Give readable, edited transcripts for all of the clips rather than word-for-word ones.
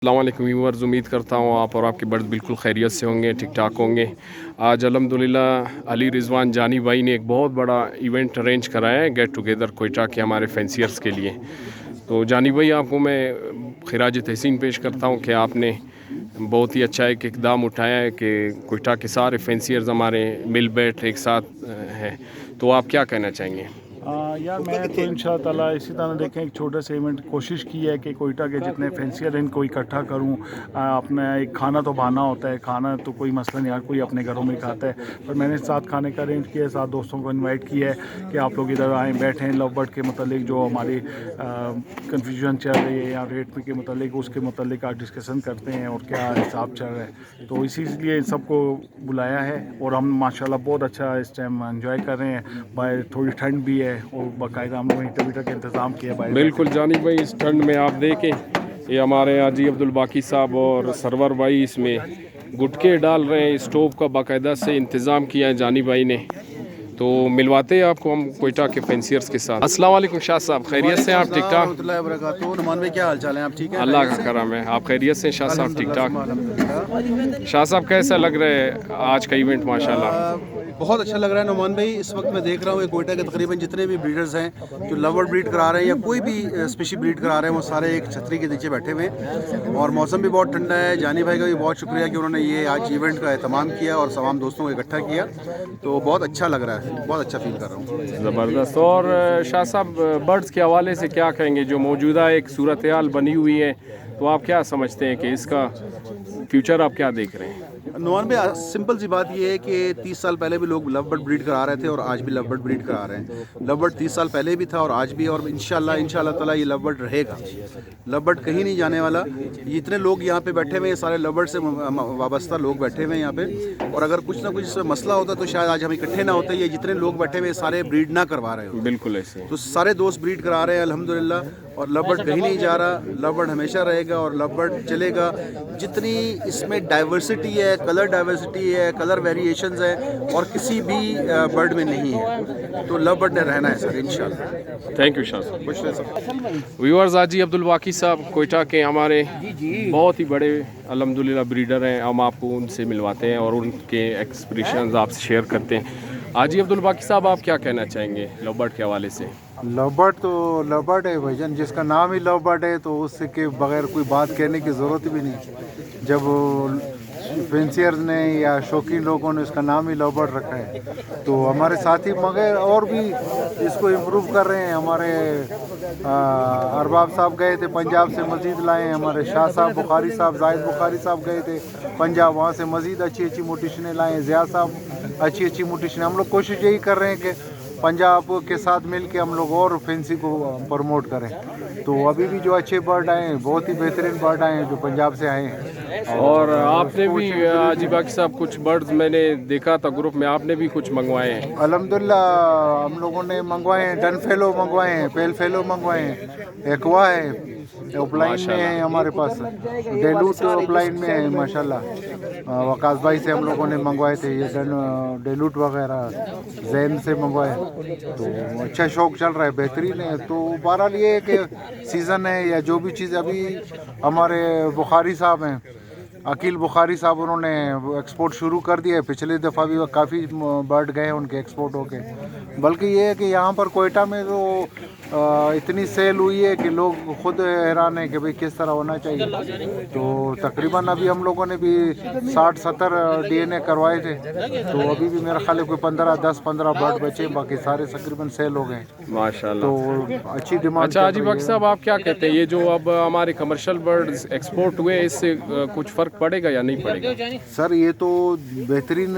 अस्सलाम वालेकुम व्यूअर्स, उम्मीद करता हूँ आप और आपके बर्ड बिल्कुल खैरियत से होंगे, ठीक ठाक होंगे। आज अल्हम्दुलिल्लाह अली रिजवान जानी भाई ने एक बहुत बड़ा इवेंट अरेंज कराया है गेट टुगेदर कोयटा के हमारे फैंसियर्स के लिए। तो जानी भाई, आपको मैं खिराज तहसीन पेश करता हूँ कि आपने बहुत ही अच्छा एक इकदाम उठाया है कि कोयटा के सारे फैंसियर्स हमारे मिल बैठ एक साथ हैं। तो आप क्या कहना चाहेंगे? यार मैं तो इंशाअल्लाह ताला इसी तरह देखें एक छोटा सा इवेंट कोशिश की है कि कोयटा के जितने फैंसियर हैं इनको इकट्ठा करूं। अपना एक खाना तो बहाना होता है, खाना तो कोई मसला नहीं, हर कोई अपने घरों में खाता है, पर मैंने साथ खाने का अरेंज किया है, साथ दोस्तों को इनवाइट किया है कि आप लोग इधर आएँ, बैठें, लव बर्ड के मतलब जो हमारी कन्फ्यूजन चल रही है या रेट के मतलब उसके मतलब आप डिस्कसन करते हैं और क्या हिसाब चल रहा है। तो इसीलिए सबको बुलाया है और हम माशाल्लाह बहुत अच्छा इस टाइम एंजॉय कर रहे हैं। बाहर थोड़ी ठंड भी है और बाकायदा हम लोगों ने हीटर का इंतज़ाम किया बाहर। बिल्कुल जानी भाई, इस ठंड में आप देखें, ये हमारे हाजी अब्दुल बाकी साहब और सरवर भाई इसमें गुटके डाल रहे हैं। स्टोव का बाकायदा से इंतज़ाम किया है जानी भाई ने। तो मिलवाते हैं आपको हम कोयटा के फैंसियर्स के साथ। अस्सलाम वालेकुम शाह साहब, खैरियत से आप? ठीक ठाक। नुमान भाई क्या हाल चाल है? आप ठीक हैं? अल्लाह का करम है। आप खैरियत से शाह साहब? ठीक ठाक। शाह साहब कैसा लग रहा है आज का इवेंट? माशाल्लाह बहुत अच्छा लग रहा है नुमान भाई। इस वक्त मैं देख रहा हूँ कोयटा के तकरीबन जितने भी ब्रीडर्स हैं जो लव बर्ड ब्रीड करा रहे हैं या कोई भी स्पेशी ब्रीड करा रहे हैं, वो सारे एक छतरी के नीचे बैठे हुए हैं और मौसम भी बहुत ठंडा है। जानी भाई का भी बहुत शुक्रिया कि उन्होंने ये आज इवेंट का एहतमाम किया और तमाम दोस्तों को इकट्ठा किया। तो बहुत अच्छा लग रहा है, बहुत अच्छा फील कर रहा हूँ। ज़बरदस्त। और शाह साहब, बर्ड्स के हवाले से क्या कहेंगे? जो मौजूदा एक सूरत हाल बनी हुई है, तो आप क्या समझते हैं कि इसका फ्यूचर आप क्या देख रहे हैं? नुमान भाई सिंपल सी बात ये है कि 30 साल पहले भी लोग लव बर्ड ब्रीड करा रहे थे और आज भी लव बर्ड ब्रीड करा रहे हैं। लव बर्ड 30 साल पहले भी था और आज भी, और इंशाल्लाह ताला ये लव बर्ड रहेगा। लव बर्ड कहीं नहीं जाने वाला। ये इतने लोग यहाँ पे बैठे हुए हैं, सारे लव बर्ड से वाबस्ता लोग बैठे हुए हैं यहाँ पे, और अगर कुछ ना कुछ मसला होता तो शायद आज हम इकट्ठे ना होते। ये जितने लोग बैठे हुए सारे ब्रीड ना करवा रहे हो। बिल्कुल ऐसे। तो सारे दोस्त ब्रीड करा रहे हैं अल्हम्दुलिल्लाह, और लव बर्ड कहीं नहीं जा रहा। लव बर्ड हमेशा रहेगा और लव बर्ड चलेगा। जितनी इसमें डाइवर्सिटी है, कलर डाइवर्सिटी है, कलर वेरिएशंस है, और किसी भी बर्ड में नहीं है, तो लव बर्ड रहना है सर इंशाल्लाह। थैंक यू शाह साहब। खुश रहे सर। व्यूअर्स, हाजी अब्दुल बाकी साहब कोयटा के हमारे बहुत ही बड़े अल्हम्दुलिल्लाह ब्रीडर हैं। हम आपको उनसे मिलवाते हैं और उनके एक्सप्रेशंस आपसे शेयर करते हैं। हाजी अब्दुल बाकी साहब, आप क्या कहना चाहेंगे लव बर्ड के हवाले से? लव बर्ड तो लव बर्ड है भाईजान, जिसका नाम ही लव बर्ड है तो उससे के बगैर कोई बात कहने की ज़रूरत भी नहीं। जब फेंसियर्स ने या शौकीन लोगों ने इसका नाम ही लव बर्ड रखा है, तो हमारे साथी मगर और भी इसको इम्प्रूव कर रहे हैं। हमारे अरबाब साहब गए थे पंजाब से, मज़ीद लाए हैं। हमारे शाह साहब बुखारी साहब, जाहिद बुखारी साहब गए थे पंजाब, वहाँ से मज़ीद अच्छी अच्छी मोटिशनें लाए हैं। ज़िया साहब अच्छी अच्छी मोटिशनें। हम लोग कोशिश यही कर रहे हैं कि पंजाब के साथ मिल के हम लोग और फैंसी को प्रमोट करें। तो अभी भी जो अच्छे बर्ड आए हैं, बहुत ही बेहतरीन बर्ड आए हैं जो पंजाब से आए हैं। और आपने भी हाजी बाकी साहब कुछ बर्ड्स मैंने देखा था ग्रुप में, आपने भी कुछ मंगवाए हैं? अल्हम्दुलिल्लाह हम लोगों ने मंगवाए हैं, डन फेलो मंगवाए हैं, पेल फेलो मंगवाए हैं, एक्वा है, ऑफलाइन में है हमारे पास, डेलूट ऑफलाइन में है माशाल्लाह। वकास भाई से हम लोगों ने मंगवाए थे ये डेलूट वगैरह, जैन से मंगवाए। तो अच्छा शौक चल रहा है, बेहतरीन है। तो बहरहाल ये है कि सीज़न है या जो भी चीज़, अभी हमारे बुखारी साहब हैं, अकील बुखारी साहब, उन्होंने एक्सपोर्ट शुरू कर दिया है। पिछले दफ़ा भी काफ़ी बर्ड गए हैं उनके एक्सपोर्ट होके। बल्कि ये है कि यहाँ पर कोयटा में तो इतनी सेल हुई है कि लोग खुद हैरान है कि भाई किस तरह होना चाहिए। तो तकरीबन अभी हम लोगों ने भी 60-70 DNA करवाए थे, तो अभी भी मेरा ख्याल है कोई 10-15 बर्ड बचे, बाकी सारे तकरीबन सेल हो गए माशाल्लाह। तो अच्छी डिमांड। अच्छा हाजी बाकी साहब, आप क्या कहते हैं, ये जो अब हमारे कमर्शियल बर्ड्स एक्सपोर्ट हुए, इससे कुछ फ़र्क पड़ेगा या नहीं पड़ेगा? सर ये तो बेहतरीन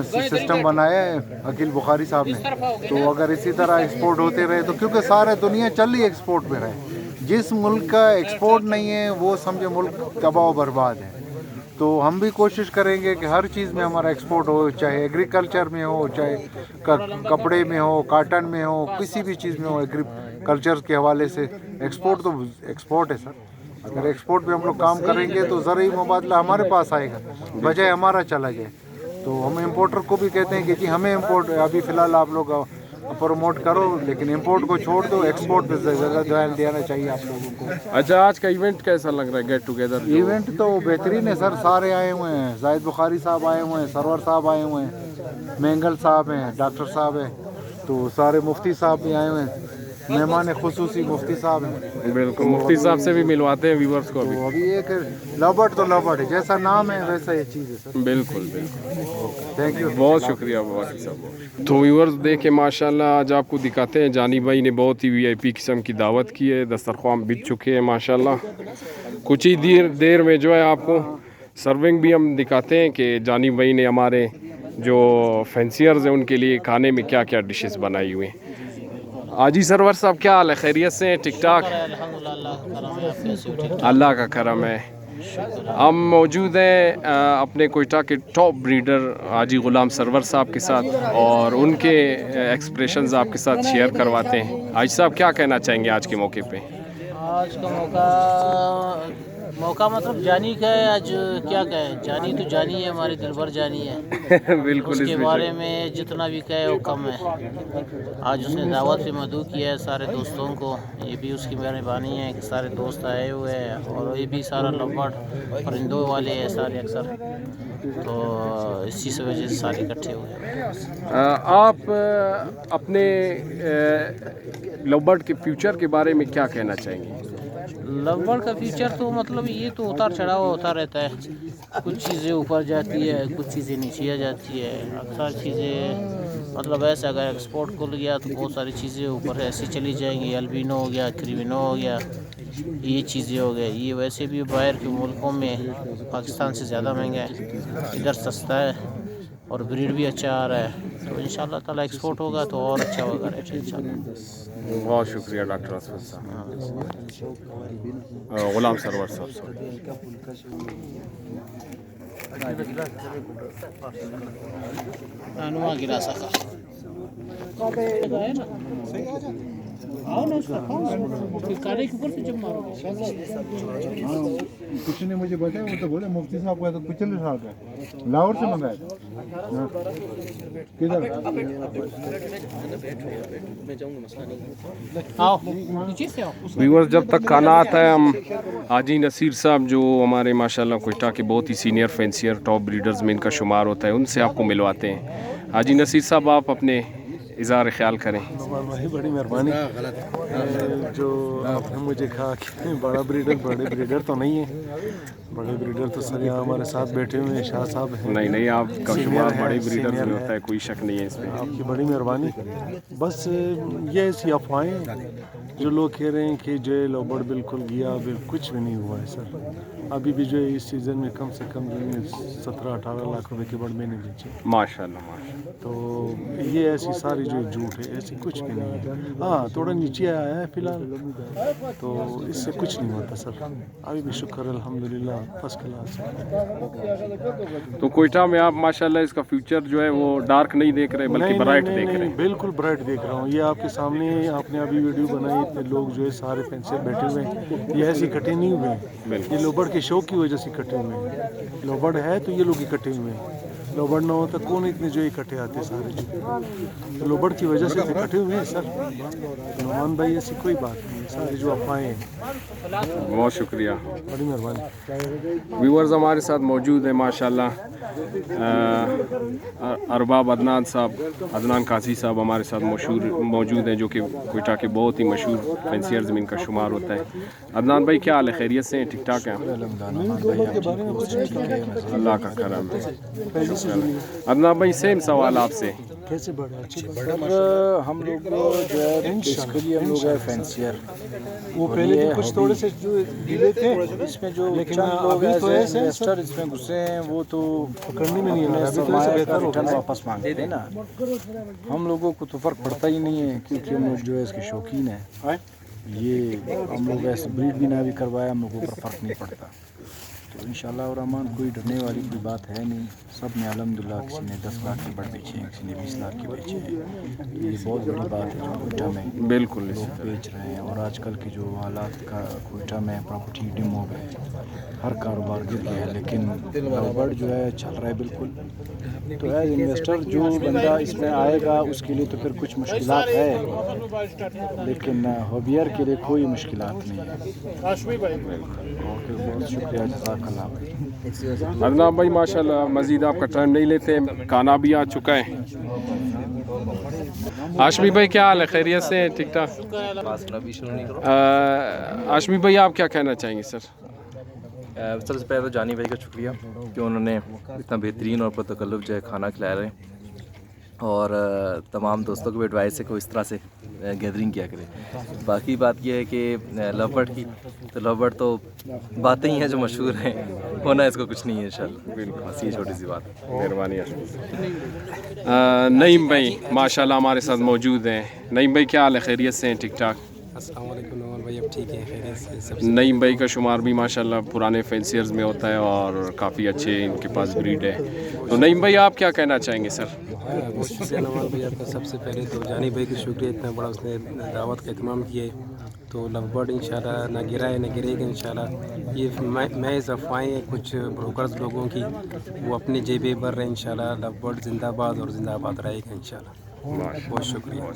सिस्टम बनाया है अकील बुखारी साहब ने। तो अगर इसी तरह एक्सपोर्ट होते रहे तो, क्योंकि सारे दुनिया चल रही एक्सपोर्ट में रहे, जिस मुल्क का एक्सपोर्ट नहीं है वो समझे मुल्क तबाह बर्बाद है। तो हम भी कोशिश करेंगे कि हर चीज़ में हमारा एक्सपोर्ट हो, चाहे एग्रीकल्चर में हो, चाहे कपड़े में हो, काटन में हो, किसी भी चीज़ में हो। एग्रीकल्चर के हवाले से एक्सपोर्ट तो एक्सपोर्ट है सर। अगर एक्सपोर्ट पे हम लोग काम करेंगे तो ज़रूरी मुबादला हमारे पास आएगा, बजाय हमारा चला जाए। तो हम इम्पोर्टर को भी कहते हैं कि जी हमें इम्पोर्ट, अभी फ़िलहाल आप लोग प्रमोट करो, लेकिन इंपोर्ट को छोड़ दो, एक्सपोर्ट पे ज़्यादा ध्यान देना चाहिए आप लोगों को। अच्छा, आज का इवेंट कैसा लग रहा है, गेट टुगेदर? इवेंट तो बेहतरीन है सर, सारे आए हुए हैं, जाहिद बुखारी साहब आए हुए हैं, सरवर साहब आए हुए हैं, मेंगल साहब हैं, डॉक्टर साहब हैं, तो सारे मुफ्ती साहब भी आए हुए हैं, मेहमान खुसूसी मुफ्ती साहब हैं। बिल्कुल, मुफ्ती साहब से भी मिलवाते हैं व्यूवर्स को अभी। तो अभी एक लवर्ड तो लवर्ड है, जैसा नाम है वैसा ये चीज़ है सर। बिल्कुल बिल्कुल, थैंक यू, बहुत शुक्रिया वाकिफ साहब। तो व्यूवर्स देखे माशाल्लाह, आज आपको दिखाते हैं, जानी भाई ने बहुत ही वीआईपी किस्म की दावत की है, दस्तरख्वान बिछ चुके हैं माशाल्लाह। कुछ ही देर में जो है आपको सर्विंग भी हम दिखाते हैं कि जानी भाई ने हमारे जो फैंसियर्स हैं उनके लिए खाने में क्या क्या डिशेस बनाई हुई हैं। आजी सरवर साहब, क्या हाल है, खैरियत से हैं? ठीक ठाक, अल्लाह का करम है। हम मौजूद हैं अपने कोयटा के टॉप ब्रीडर हाजी ग़ुलाम सरवर साहब के साथ, और उनके एक्सप्रेशंस आपके साथ शेयर करवाते हैं। हाजी साहब, क्या कहना चाहेंगे आज के मौके पे? आज का मौका मतलब जानी का है। आज क्या कहें, जानी तो जानी है, हमारी दिलबर जानी है। बिल्कुल, उसके बारे में जितना भी कहे वो कम है। आज उसने दावत पे मदऊ किया है सारे दोस्तों को, ये भी उसकी मेहरबानी है कि सारे दोस्त आए हुए हैं, और ये भी सारा लव्वर परिंदों वाले हैं सारे अक्सर, तो इसी से वजह से सारे इकट्ठे हुए हैं। आप अपने लवबर्ड के फ्यूचर के बारे में क्या कहना चाहेंगे? लवबर्ड का फ्यूचर तो मतलब ये तो उतार चढ़ाव होता रहता है, कुछ चीज़ें ऊपर जाती है, कुछ चीज़ें नीचे आ जाती है। अक्सर चीज़ें मतलब ऐसे अगर एक्सपोर्ट को गया तो बहुत सारी चीज़ें ऊपर ऐसी चली जाएंगी, अल्बिनो हो गया, क्रिमिनो हो गया, ये चीज़ें हो गई। ये वैसे भी बाहर के मुल्कों में पाकिस्तान से ज़्यादा महंगा है, इधर सस्ता है और ब्रीड भी अच्छा आ रहा है, तो इंशाल्लाह ताला एक्सपोर्ट होगा तो और अच्छा होगा रेट इंशाल्लाह। बहुत शुक्रिया डॉक्टर असफर साहब, ग़ुलाम सरवर साहब। गिरा सका आओ ना उसका कारे के ऊपर से जब मारोगे। कुछ ने मुझे बताया, वो तो बोले मुफ्ती साहब का तो पिछले साल का लाहौर से मंगाया था। किधर आओ नीचे से आओ। व्यूअर्स, जब तक खाना आता है, हम हाजी नसीर साहब जो हमारे माशाल्लाह कोयटा के बहुत ही सीनियर फैंसियर टॉप ब्रीडर्स में इनका शुमार होता है, उनसे आपको मिलवाते हैं। हाजी नसीर साहब, आप अपने इज़हार ख्याल करें। भाई बड़ी मेहरबानी, जो आपने मुझे कहा कि बड़े ब्रीडर तो नहीं है, बड़े ब्रीडर तो सर यहाँ हमारे साथ बैठे हुए हैं, शाह साहब हैं। नहीं, आपका शुमार बड़े ब्रीडर्स में होता है, कोई शक नहीं है इसमें। आपकी बड़ी मेहरबानी। बस ये ऐसी अफवाहें जो लोग कह रहे हैं कि जो है लवबर्ड बिल्कुल गया, कुछ भी नहीं हुआ है सर। अभी भी जो है इस सीज़न में कम से कम 17-18 लाख रुपए के बर्ड मैंने बेचे माशाल्लाह। तो ये ऐसी सारी जो झूठ है, ऐसी कुछ भी नहीं है। हाँ, थोड़ा नीचे आया है फिलहाल, तो इससे कुछ नहीं होता सर। अभी भी शुक्र अल्हम्दुलिल्लाह फर्स्ट क्लास है। तो कोयटा में आप माशाल्लाह इसका फ्यूचर जो है वो डार्क नहीं देख रहे, बल्कि ब्राइट देख रहे हैं। बिल्कुल ब्राइट देख रहा हूँ। ये आपके सामने आपने अभी वीडियो बनाई, इतने लोग जो है सारे फैंसियर बैठे हुए हैं, ये ऐसे इकट्ठे नहीं हुए हैं, ये लोबर्ड के शौक की वजह से इकट्ठे हुए हैं। लोबर्ड है तो ये लोग इकट्ठे हुए हैं, लोबर्ड ना होता कौन इतने जो इकट्ठे आते सारे जो, तो लोबर्ड की वजह से इकट्ठे हुए हैं सर। नुमान भाई ऐसी कोई बात नहीं है, सारी जो अफवाहें हैं। बहुत शुक्रिया, बड़ी मेहरबानी। व्यूअर्स हमारे साथ मौजूद है माशाल्लाह अरबाब अदनान साहब, अदनान कासी साहब हमारे साथ मौजूद हैं, जो कि कोयटा के बहुत ही मशहूर फैंसियर्स में इनका शुमार होता है। अदनान भाई, क्या हाल है, खैरियत से हैं? ठीक ठाक हैं? अल्लाह का करम है। अदनान भाई, सेम सवाल आपसे, कैसे बड़ा सर, हम लोग जो है बेसिकली हम लोग है फैंसियर, वो पहले के कुछ थोड़े से जो गिले थे, इसमें जो लेकिन चंद लोग अभी तो ऐसे इन्वेस्टर इसमें घुसे हैं, वो तो पकड़ने में नहीं आ रहा, अभी तो ऐसे सरमाया बेहतर का हो रिटर्न गया। वापस मांगते हैं ना। हम लोगों को तो फ़र्क पड़ता ही नहीं है, क्योंकि हम लोग जो है इसके शौकीन हैं। ये हम लोग ऐसे ब्रीड भी ना भी करवाया, हम लोगों पर फ़र्क नहीं पड़ता। तो इंशाल्लाह रहमान कोई डरने वाली कोई बात है नहीं। सब ने अल्हम्दुलिल्लाह, किसी ने 10 लाख के बर्ड बेचे हैं, किसी ने 20 लाख के बेचे हैं। ये बहुत बड़ी बात है जो कोयटा में बिल्कुल लोग बेच रहे हैं। और आजकल के जो हालात का कोयटा में प्रॉपर्टी डिम हो गए, हर कारोबार गिर गया है, लेकिन बर्ड जो है चल रहा है बिल्कुल। तो एज इन्वेस्टर जो बंदा इसमें आएगा उसके लिए तो फिर कुछ मुश्किलात है, लेकिन हॉबियर के लिए कोई मुश्किलात नहीं है। ओके, बहुत शुक्रिया, जज़ाकल्लाह भाई। अदनाब भाई माशाल्लाह, मज़ीद आपका टाइम नहीं लेते, खाना भी आ चुका है। हाशमी भाई क्या हाल है, खैरियत से हैं? ठीक ठाक। हाशमी भाई आप क्या कहना चाहेंगे सर? सबसे पहले तो जानी भाई का शुक्रिया कि उन्होंने इतना बेहतरीन और पुरतकल्लुफ़ जो है खाना खिलाया रहे, और तमाम दोस्तों को भी एडवाइस है कि वो इस तरह से गैदरिंग किया करें। बाकी बात यह है कि लव बर्ड की, तो लव बर्ड तो बातें ही हैं जो मशहूर हैं, होना इसको कुछ नहीं है इंशाल्लाह। बिल्कुल, बस ये छोटी सी बात है। मेहरबानी। नईम भाई माशाल्लाह हमारे साथ मौजूद हैं। नईम भाई क्या हाल है, खैरियत से हैं? ठीक ठाक। अस्सलाम वालेकुम नौमान भाई, अब ठीक है, खैरियत से सब। नईम भाई का शुमार भी माशाल्लाह पुराने फैंसियर्स में होता है और काफ़ी अच्छे इनके पास ब्रीड है। तो नईम भाई आप क्या कहना चाहेंगे सर? बहुत शुक्रिया नौमान भाई आपका। सबसे पहले तो जानी भाई का शुक्रिया, इतना बड़ा उसने दावत का एहतमाम किया है। तो लव बर्ड इंशाल्लाह ना गिरा है ना गिरेगा इंशाल्लाह। ये महज अफवाहें हैं कुछ ब्रोकर्स लोगों की, वो अपनी जेबें भर रहे हैं। इंशाल्लाह लव बर्ड जिंदाबाद और जिंदाबाद रहेगा इंशाल्लाह। बहुत शुक्रिया।